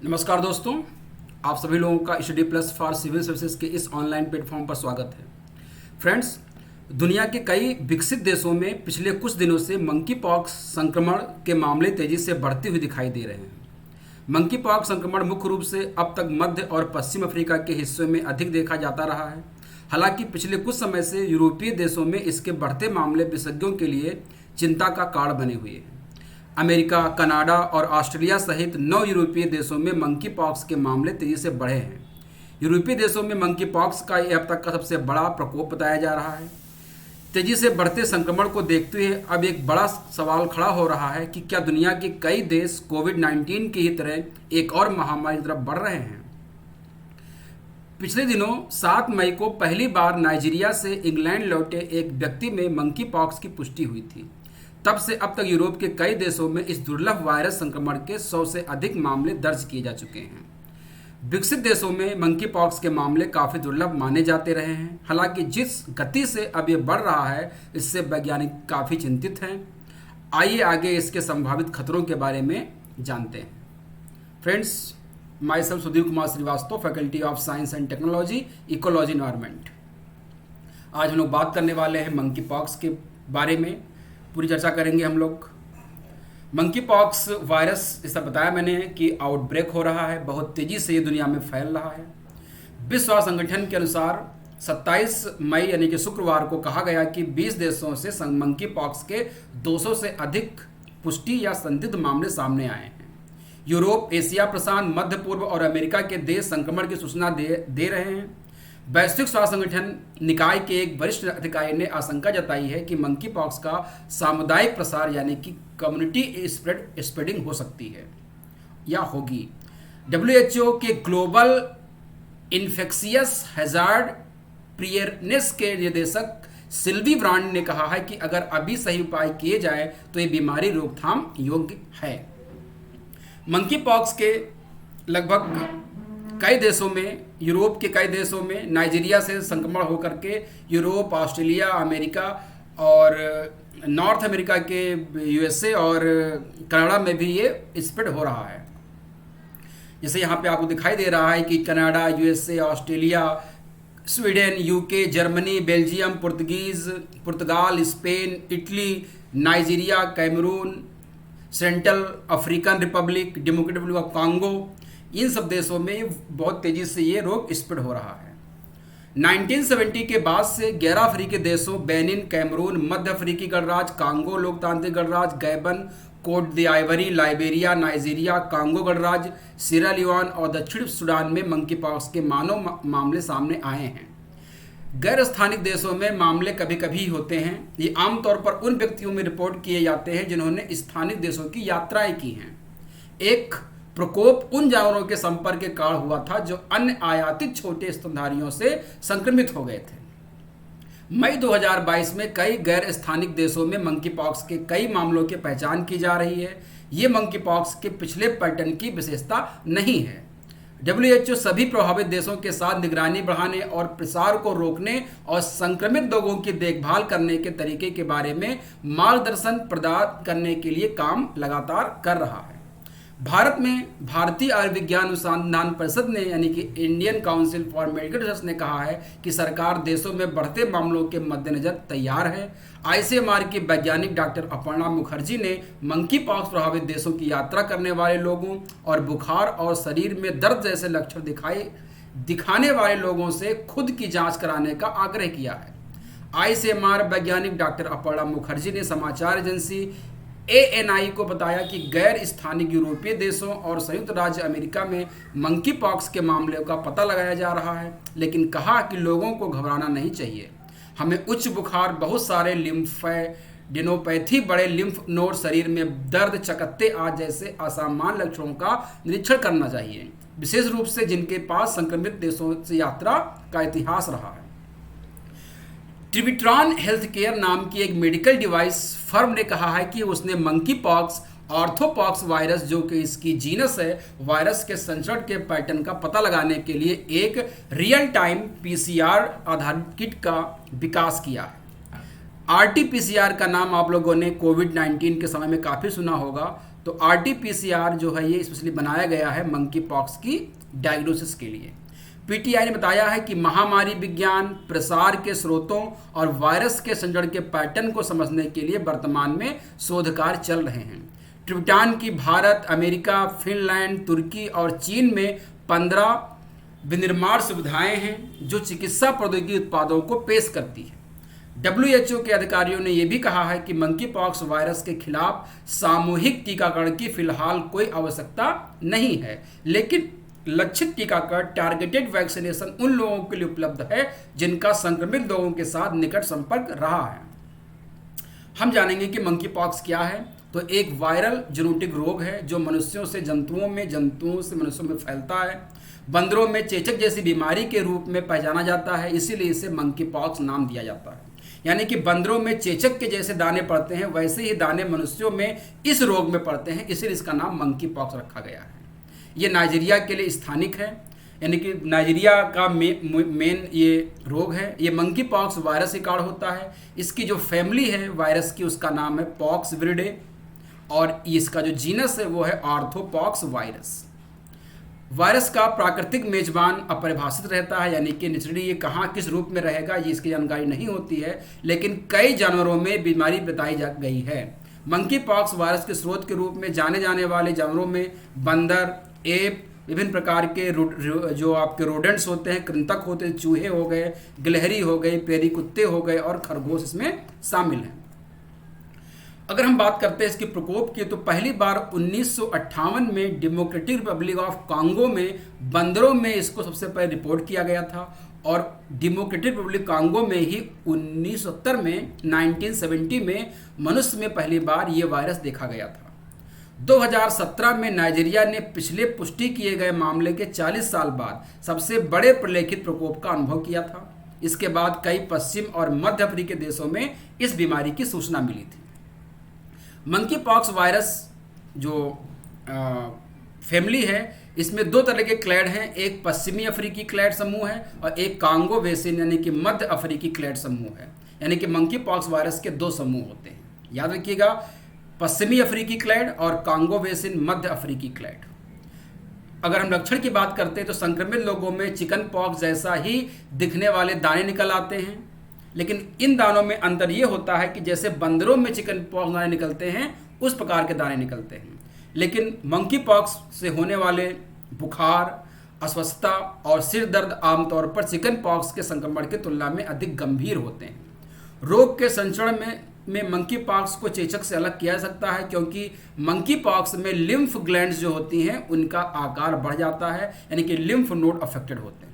नमस्कार दोस्तों, आप सभी लोगों का study plus for civil services के इस ऑनलाइन प्लेटफॉर्म पर स्वागत है। फ्रेंड्स, दुनिया के कई विकसित देशों में पिछले कुछ दिनों से मंकी पॉक्स संक्रमण के मामले तेजी से बढ़ते हुए दिखाई दे रहे हैं। मंकी पॉक्स संक्रमण मुख्य रूप से अब तक मध्य और पश्चिम अफ्रीका के हिस्सों में अधिक देखा जाता रहा है। हालांकि पिछले कुछ समय से यूरोपीय देशों में इसके बढ़ते मामले विशेषज्ञों के लिए चिंता का कारण बने हुए हैं। अमेरिका, कनाडा और ऑस्ट्रेलिया सहित 9 यूरोपीय देशों में मंकी पॉक्स के मामले तेजी से बढ़े हैं। यूरोपीय देशों में मंकी पॉक्स का यह अब तक का सबसे बड़ा प्रकोप बताया जा रहा है। तेजी से बढ़ते संक्रमण को देखते हुए अब एक बड़ा सवाल खड़ा हो रहा है कि क्या दुनिया के कई देश कोविड-19 की ही तरह एक और महामारी की तरफ बढ़ रहे हैं। पिछले दिनों 7 मई को पहली बार नाइजीरिया से इंग्लैंड लौटे एक व्यक्ति में मंकी पॉक्स की पुष्टि हुई थी। तब से अब तक यूरोप के कई देशों में इस दुर्लभ वायरस संक्रमण के 100 से अधिक मामले दर्ज किए जा चुके हैं। विकसित देशों में मंकी पॉक्स के मामले काफ़ी दुर्लभ माने जाते रहे हैं। हालांकि जिस गति से अब ये बढ़ रहा है, इससे वैज्ञानिक काफ़ी चिंतित हैं। आइए आगे इसके संभावित खतरों के बारे में जानते हैं। Friends, myself Sudhir Kumar Srivastava, faculty of science and technology, ecology environment. आज हम लोग बात करने वाले हैं मंकी पॉक्स के बारे में। पूरी चर्चा करेंगे हम लोग। मंकी पॉक्स वायरस, जैसा बताया मैंने कि आउटब्रेक हो रहा है, बहुत तेज़ी से ये दुनिया में फैल रहा है। विश्व स्वास्थ्य संगठन के अनुसार 27 मई यानी कि शुक्रवार को कहा गया कि 20 देशों से मंकी पॉक्स के 200 से अधिक पुष्टि या संदिग्ध मामले सामने आए हैं। यूरोप, एशिया प्रशांत, मध्य पूर्व और अमेरिका के देश संक्रमण की सूचना दे रहे हैं। वैश्विक स्वास्थ्य संगठन निकाय के एक वरिष्ठ अधिकारी ने आशंका जताई है कि मंकी पॉक्स का सामुदायिक प्रसार यानी कि कम्युनिटी स्प्रेडिंग हो सकती है या होगी। WHO के ग्लोबल इन्फेक्शियस हैजार्ड प्रिपेयरनेस के निदेशक सिल्वी ब्रांड ने कहा है कि अगर अभी सही उपाय किए जाए तो ये बीमारी रोकथाम योग्य है। मंकी पॉक्स के लगभग कई देशों में, यूरोप के कई देशों में नाइजीरिया से संक्रमण होकर के यूरोप, ऑस्ट्रेलिया, अमेरिका और नॉर्थ अमेरिका के USA और कनाडा में भी ये स्प्रेड हो रहा है। जैसे यहाँ पे आपको दिखाई दे रहा है कि Canada, USA, Australia, Sweden, UK, Germany, Belgium, पुर्तगाल, Spain, Italy, Nigeria, Cameroon, Central African Republic, Democratic Republic of Congo, इन सब देशों में बहुत तेजी से ये रोग स्प्रेड हो रहा है। 1970 के बाद से 11 अफ्रीकी देशों बेनिन, कैमरून, मध्य अफ्रीकी गणराज्य, कांगो लोकतांत्रिक गणराज्य, Gabon, Cote d'Ivoire, Liberia, Nigeria, Congo गणराज्य, सीरा लियोन और दक्षिण सूडान में मंकी पॉक्स के मानव मामले सामने आए हैं। गैर स्थानिक देशों में मामले कभी कभी होते हैं। ये आमतौर पर उन व्यक्तियों में रिपोर्ट किए जाते हैं जिन्होंने स्थानीय देशों की यात्राएं की हैं। एक प्रकोप उन जानवरों के संपर्क के कारण हुआ था जो अन्य आयातित छोटे स्तनधारियों से संक्रमित हो गए थे। मई 2022 में कई गैर स्थानिक देशों में मंकी पॉक्स के कई मामलों की पहचान की जा रही है। ये मंकी पॉक्स के पिछले पैटर्न की विशेषता नहीं है। WHO सभी प्रभावित देशों के साथ निगरानी बढ़ाने और प्रसार को रोकने और संक्रमित लोगों की देखभाल करने के तरीके के बारे में मार्गदर्शन प्रदान करने के लिए काम लगातार कर रहा है। भारत में भारतीय आयुर्विज्ञान अनुसंधान परिषद ने यानी कि Indian council for medical research ने कहा है कि सरकार देशों में बढ़ते मामलों के मद्देनजर तैयार है। ICMR की वैज्ञानिक डॉक्टर अपर्णा मुखर्जी ने मंकी पॉक्स प्रभावित देशों की यात्रा करने वाले लोगों और बुखार और शरीर में दर्द जैसे लक्षण दिखाने वाले लोगों से खुद की जांच कराने का आग्रह किया है। ICMR वैज्ञानिक डॉक्टर अपर्णा मुखर्जी ने समाचार एजेंसी ANI को बताया कि गैर स्थानिक यूरोपीय देशों और संयुक्त राज्य अमेरिका में मंकी पॉक्स के मामलों का पता लगाया जा रहा है, लेकिन कहा कि लोगों को घबराना नहीं चाहिए। हमें उच्च बुखार, बहुत सारे लिम्फेडेनोपैथी, बड़े लिम्फ नोड, शरीर में दर्द, चकत्ते आदि जैसे असामान्य लक्षणों का निरीक्षण करना चाहिए, विशेष रूप से जिनके पास संक्रमित देशों से यात्रा का इतिहास रहा है। ट्रिबिट्रॉन हेल्थकेयर नाम की एक मेडिकल डिवाइस फर्म ने कहा है कि उसने मंकी पॉक्स, ऑर्थोपॉक्स वायरस जो कि इसकी जीनस है, वायरस के संचरण के पैटर्न का पता लगाने के लिए एक रियल टाइम PCR आधारित किट का विकास किया है। RT-PCR का नाम आप लोगों ने कोविड-19 के समय में काफ़ी सुना होगा। तो RT-PCR जो है ये स्पेशली बनाया गया है मंकी पॉक्स की डायग्नोसिस के लिए। पीटीआई ने बताया है कि महामारी विज्ञान, प्रसार के स्रोतों और वायरस के संचरण के पैटर्न को समझने के लिए वर्तमान में शोध कार्य चल रहे हैं। ट्रिप्टान की भारत, अमेरिका, फिनलैंड, तुर्की और चीन में 15 विनिर्माण सुविधाएं हैं जो चिकित्सा प्रौद्योगिकी उत्पादों को पेश करती है। WHO के अधिकारियों ने यह भी कहा है कि मंकी पॉक्स वायरस के खिलाफ सामूहिक टीकाकरण की फिलहाल कोई आवश्यकता नहीं है, लेकिन लक्षित टीकाकरण टारगेटेड वैक्सीनेशन उन लोगों के लिए उपलब्ध है जिनका संक्रमित लोगों के साथ निकट संपर्क रहा है। हम जानेंगे कि मंकी पॉक्स क्या है। तो एक वायरल जूनोटिक रोग है जो मनुष्यों से जंतुओं में, जंतुओं से मनुष्यों में फैलता है। बंदरों में चेचक जैसी बीमारी के रूप में पहचाना जाता है, इसीलिए इसे मंकी पॉक्स नाम दिया जाता है। यानी कि बंदरों में चेचक के जैसे दाने पड़ते हैं, वैसे ही दाने मनुष्यों में इस रोग में पड़ते हैं, इसीलिए इसका नाम मंकी पॉक्स रखा गया है। ये नाइजीरिया के लिए स्थानिक है, यानी कि नाइजीरिया का मेन ये रोग है। ये मंकी पॉक्स वायरस के कारण होता है। इसकी जो फैमिली है वायरस की, उसका नाम है पॉक्स विरिडे, और इसका जो जीनस है वो है आर्थ्रोपॉक्स वायरस। वायरस का प्राकृतिक मेजबान अपरिभाषित रहता है, यानी कि नेचुरली ये कहाँ किस रूप में रहेगा ये इसकी जानकारी नहीं होती है, लेकिन कई जानवरों में बीमारी बताई जा गई है। मंकी पॉक्स वायरस के स्रोत के रूप में जाने जाने वाले जानवरों में बंदर, एप, विभिन्न प्रकार के जो आपके रोडेंट्स होते हैं, कृंतक होते हैं, चूहे हो गए, गिलहरी हो गई, पेरी कुत्ते हो गए और खरगोश इसमें शामिल हैं। अगर हम बात करते हैं इसके प्रकोप की, तो पहली बार 1958 में डेमोक्रेटिक रिपब्लिक ऑफ कांगो में बंदरों में इसको सबसे पहले रिपोर्ट किया गया था, और डेमोक्रेटिक रिपब्लिक कांगो में ही 1970 में मनुष्य में पहली बार ये वायरस देखा गया था। 2017 में नाइजीरिया ने पिछले पुष्टि किए गए मामले के 40 साल बाद सबसे बड़े प्रलेखित प्रकोप का अनुभव किया था। इसके बाद कई पश्चिम और मध्य अफ्रीकी देशों में इस बीमारी की सूचना मिली थी। मंकी पॉक्स वायरस जो फैमिली है, इसमें दो तरह के क्लैड हैं। एक पश्चिमी अफ्रीकी क्लैड समूह है और एक कांगो बेसिन यानी कि मध्य अफ्रीकी क्लैड समूह है। यानी कि मंकी पॉक्स वायरस के दो समूह होते हैं, याद रखिएगा, पश्चिमी अफ्रीकी क्लैड और कांगो बेसिन मध्य अफ्रीकी क्लैड। अगर हम लक्षण की बात करते हैं तो संक्रमित लोगों में चिकन पॉक्स जैसा ही दिखने वाले दाने निकल आते हैं, लेकिन इन दानों में अंतर ये होता है कि जैसे बंदरों में चिकन पॉक्स दाने निकलते हैं उस प्रकार के दाने निकलते हैं, लेकिन मंकी पॉक्स से होने वाले बुखार, अस्वस्थता और सिर दर्द आमतौर पर चिकन पॉक्स के संक्रमण की तुलना में अधिक गंभीर होते हैं। रोग के संचरण में मंकी पॉक्स को चेचक से अलग किया जा सकता है, क्योंकि मंकी पॉक्स में लिम्फ ग्लैंड्स जो होती हैं उनका आकार बढ़ जाता है, यानी कि लिम्फ नोड अफेक्टेड होते हैं।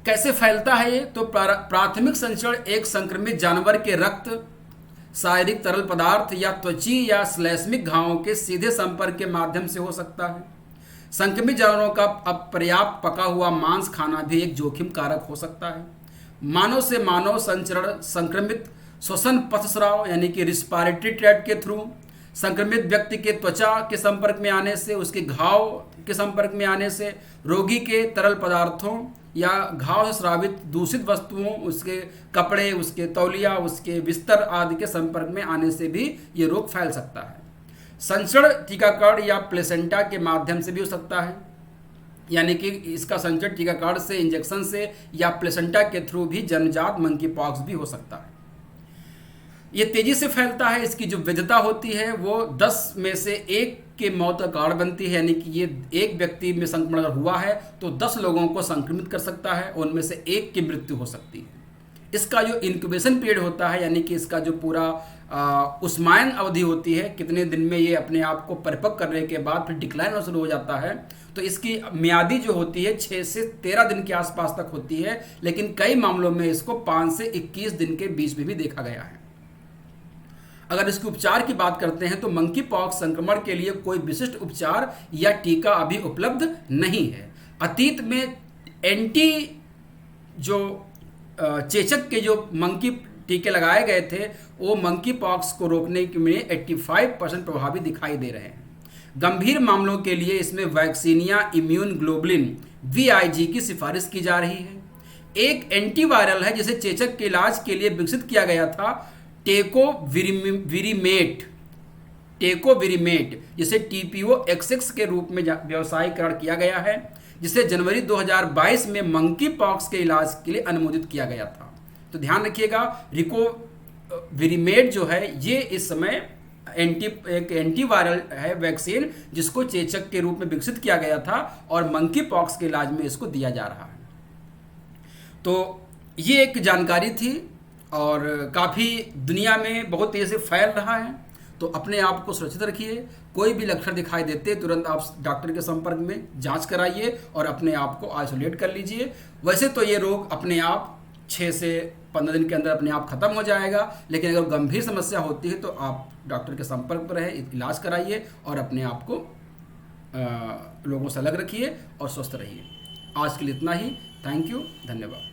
कैसे फैलता है ये? तो प्राथमिक संचरण एक संक्रमित जानवर के रक्त, शारीरिक तरल पदार्थ या त्वची या श्लैष्मिक घावों के सीधे संपर्क के माध्यम से हो सकता है। संक्रमित जानवरों का अपर्याप्त पका हुआ मांस खाना भी एक जोखिम कारक हो सकता है। मानव से मानव संचरण संक्रमित श्वसन पथस्राव यानी कि रिस्पायरेटरी ट्रैक्ट के थ्रू, संक्रमित व्यक्ति के त्वचा के संपर्क में आने से, उसके घाव के संपर्क में आने से, रोगी के तरल पदार्थों या घाव से स्रावित दूषित वस्तुओं, उसके कपड़े, उसके तौलिया, उसके बिस्तर आदि के संपर्क में आने से भी ये रोग फैल सकता है। संचरण टीकाकरण या प्लेसेंटा के माध्यम से भी हो सकता है, यानी कि इसका संचरण टीकाकरण से, इंजेक्शन से या प्लेसेंटा के थ्रू भी जन्मजात मंकी पॉक्स भी हो सकता है। ये तेजी से फैलता है। इसकी जो वैधता होती है वो 10 में से 1 के मौत का कारण बनती है, यानी कि ये एक व्यक्ति में संक्रमण अगर हुआ है तो 10 लोगों को संक्रमित कर सकता है, उनमें से 1 की मृत्यु हो सकती है। इसका जो इंक्यूबेशन पीरियड होता है, यानी कि इसका जो पूरा उस्मायन अवधि होती है, कितने दिन में ये अपने आप को परिपक्व करने के बाद फिर डिक्लाइन होना शुरू हो जाता है, तो इसकी म्यादी जो होती है 6 से 13 दिन के आसपास तक होती है, लेकिन कई मामलों में इसको 5 से 21 दिन के बीच में भी देखा गया है। अगर इसके उपचार की बात करते हैं तो मंकी पॉक्स संक्रमण के लिए कोई विशिष्ट उपचार या टीका अभी उपलब्ध नहीं है। अतीत में एंटी जो चेचक के जो मंकी टीके लगाए गए थे वो मंकी पॉक्स को रोकने में 85% प्रभावी दिखाई दे रहे हैं। गंभीर मामलों के लिए इसमें वैक्सीनिया इम्यून ग्लोबुलिन VIG की सिफारिश की जा रही है। एक एंटीवायरल है जिसे चेचक के इलाज के लिए विकसित किया गया था, टेकोविरिमेट, टेकोविरिमेट, जिसे TPO-XX के रूप में व्यवसायीकरण किया गया है, जिसे जनवरी 2022 में मंकी पॉक्स के इलाज के लिए अनुमोदित किया गया था। तो ध्यान रखिएगा, रिकोविरिमेट जो है ये इस समय एक एंटीवायरल है वैक्सीन, जिसको चेचक के रूप में विकसित किया गया था और मंकी पॉक्स के इलाज में इसको दिया जा रहा है। तो ये एक जानकारी थी और काफ़ी दुनिया में बहुत तेज़ी से फैल रहा है। तो अपने आप को सुरक्षित रखिए, कोई भी लक्षण दिखाई देते तुरंत आप डॉक्टर के संपर्क में जांच कराइए और अपने आप को आइसोलेट कर लीजिए। वैसे तो ये रोग अपने आप 6 से 15 दिन के अंदर अपने आप खत्म हो जाएगा, लेकिन अगर गंभीर समस्या होती है तो आप डॉक्टर के संपर्क पर रहें, इलाज कराइए और अपने आप को लोगों से अलग रखिए और स्वस्थ रहिए। आज के लिए इतना ही। थैंक यू, धन्यवाद।